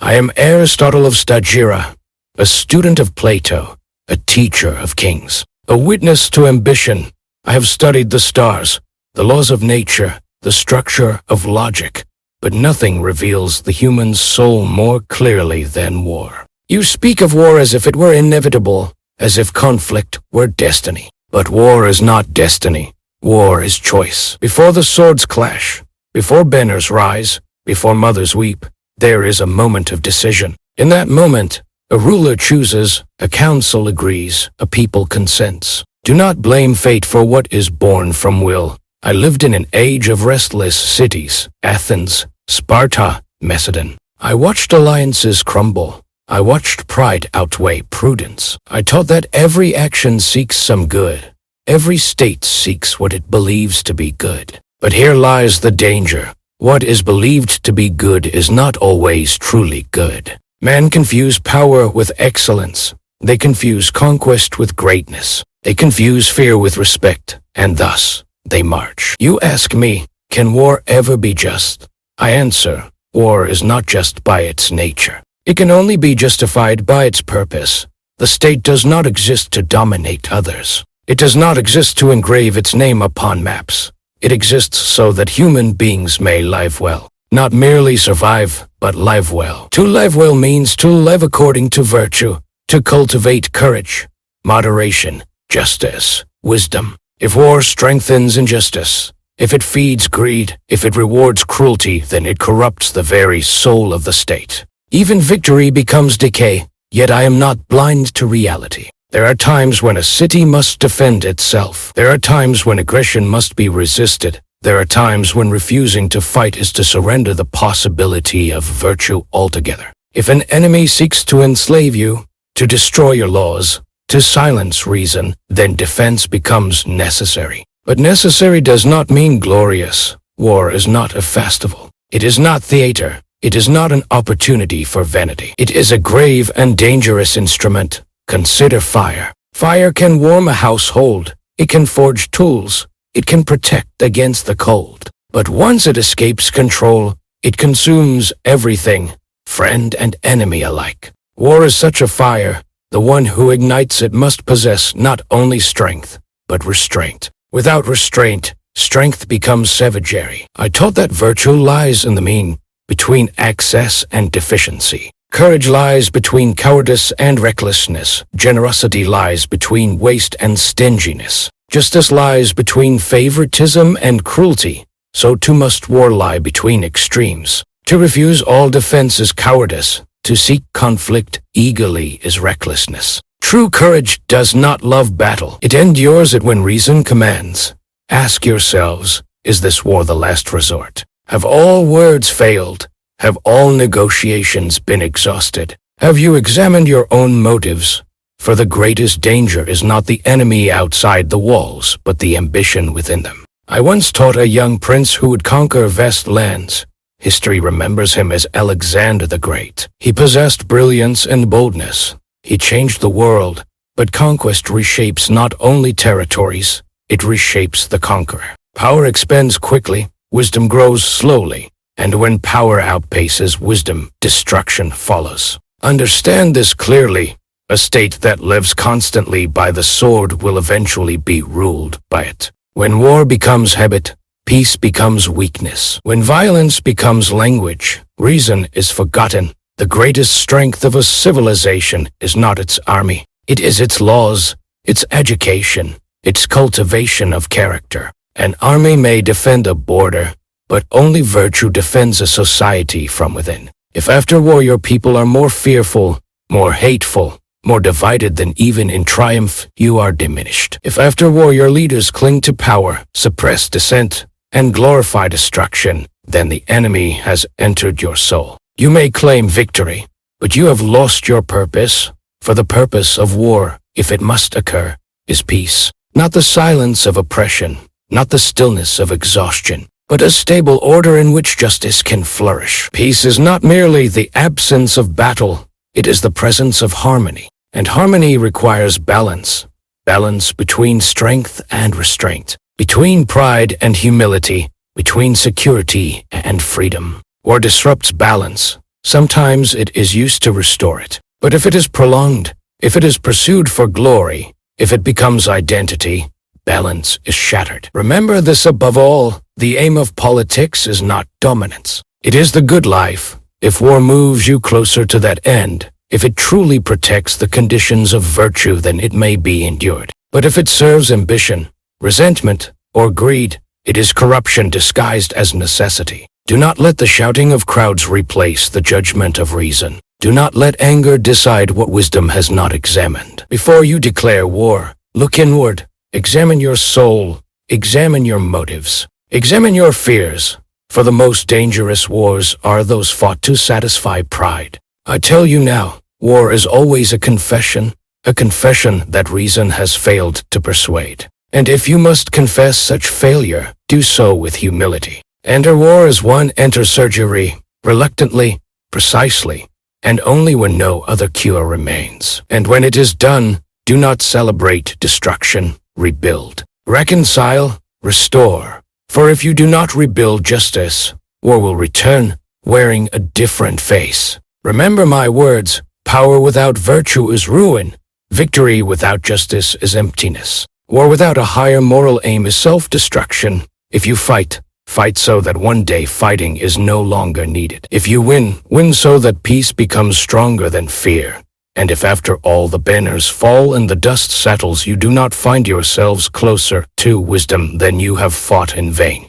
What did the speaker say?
I am Aristotle of Stagira, a student of Plato, a teacher of kings, a witness to ambition. I have studied the stars, the laws of nature, the structure of logic, but nothing reveals the human soul more clearly than war. You speak of war as if it were inevitable, as if conflict were destiny. But war is not destiny. War is choice. Before the swords clash, before banners rise, before mothers weep, there is a moment of decision. In that moment, a ruler chooses, a council agrees, a people consents. Do not blame fate for what is born from will. I lived in an age of restless cities, Athens, Sparta, Macedon. I watched alliances crumble. I watched pride outweigh prudence. I taught that every action seeks some good. Every state seeks what it believes to be good. But here lies the danger. What is believed to be good is not always truly good. Men confuse power with excellence. They confuse conquest with greatness. They confuse fear with respect, and thus they march. You ask me, can war ever be just? I answer, war is not just by its nature. It can only be justified by its purpose. The state does not exist to dominate others. It does not exist to engrave its name upon maps. It exists so that human beings may live well. Not merely survive, but live well. To live well means to live according to virtue, to cultivate courage, moderation, justice, wisdom. If war strengthens injustice, if it feeds greed, if it rewards cruelty, then it corrupts the very soul of the state. Even victory becomes decay, yet I am not blind to reality. There are times when a city must defend itself. There are times when aggression must be resisted. There are times when refusing to fight is to surrender the possibility of virtue altogether. If an enemy seeks to enslave you, to destroy your laws, to silence reason, then defense becomes necessary. But necessary does not mean glorious. War is not a festival. It is not theater. It is not an opportunity for vanity. It is a grave and dangerous instrument. Consider fire. Fire can warm a household. It can forge tools. It can protect against the cold. But once it escapes control, it consumes everything, friend and enemy alike. War is such a fire. The one who ignites it must possess not only strength, but restraint. Without restraint, strength becomes savagery. I taught that virtue lies in the mean, between excess and deficiency. Courage lies between cowardice and recklessness. Generosity lies between waste and stinginess. Justice lies between favoritism and cruelty. So too must war lie between extremes. To refuse all defense is cowardice. To seek conflict eagerly is recklessness. True courage does not love battle. It endures it when reason commands. Ask yourselves, is this war the last resort? Have all words failed? Have all negotiations been exhausted? Have you examined your own motives? For the greatest danger is not the enemy outside the walls, but the ambition within them. I once taught a young prince who would conquer vast lands. History remembers him as Alexander the Great. He possessed brilliance and boldness. He changed the world, but conquest reshapes not only territories, it reshapes the conqueror. Power expands quickly. Wisdom grows slowly, and when power outpaces wisdom, destruction follows. Understand this clearly. A state that lives constantly by the sword will eventually be ruled by it. When war becomes habit, peace becomes weakness. When violence becomes language, reason is forgotten. The greatest strength of a civilization is not its army. It is its laws, its education, its cultivation of character. An army may defend a border, but only virtue defends a society from within. If after war your people are more fearful, more hateful, more divided than even in triumph, you are diminished. If after war your leaders cling to power, suppress dissent, and glorify destruction, then the enemy has entered your soul. You may claim victory, but you have lost your purpose, for the purpose of war, if it must occur, is peace. Not the silence of oppression, not the stillness of exhaustion, but a stable order in which justice can flourish. Peace is not merely the absence of battle, it is the presence of harmony. And harmony requires balance. Balance between strength and restraint, between pride and humility, between security and freedom. War disrupts balance. sometimes it is used to restore it. But if it is prolonged, if it is pursued for glory, if it becomes identity, balance is shattered. Remember this above all, the aim of politics is not dominance. It is the good life. If war moves you closer to that end, if it truly protects the conditions of virtue, then it may be endured. But if it serves ambition, resentment, or greed, it is corruption disguised as necessity. Do not let the shouting of crowds replace the judgment of reason. Do not let anger decide what wisdom has not examined. Before you declare war, look inward. Examine your soul. Examine your motives. Examine your fears. For the most dangerous wars are those fought to satisfy pride. I tell you now, war is always a confession that reason has failed to persuade. And if you must confess such failure, do so with humility. Enter war as one enters surgery, reluctantly, precisely, and only when no other cure remains. And when it is done, do not celebrate destruction, rebuild. Reconcile, restore. For if you do not rebuild justice, war will return, wearing a different face. Remember my words, power without virtue is ruin. Victory without justice is emptiness. War without a higher moral aim is self-destruction. If you fight, fight so that one day fighting is no longer needed. If you win, win so that peace becomes stronger than fear. And if after all the banners fall and the dust settles, you do not find yourselves closer to wisdom, then you have fought in vain.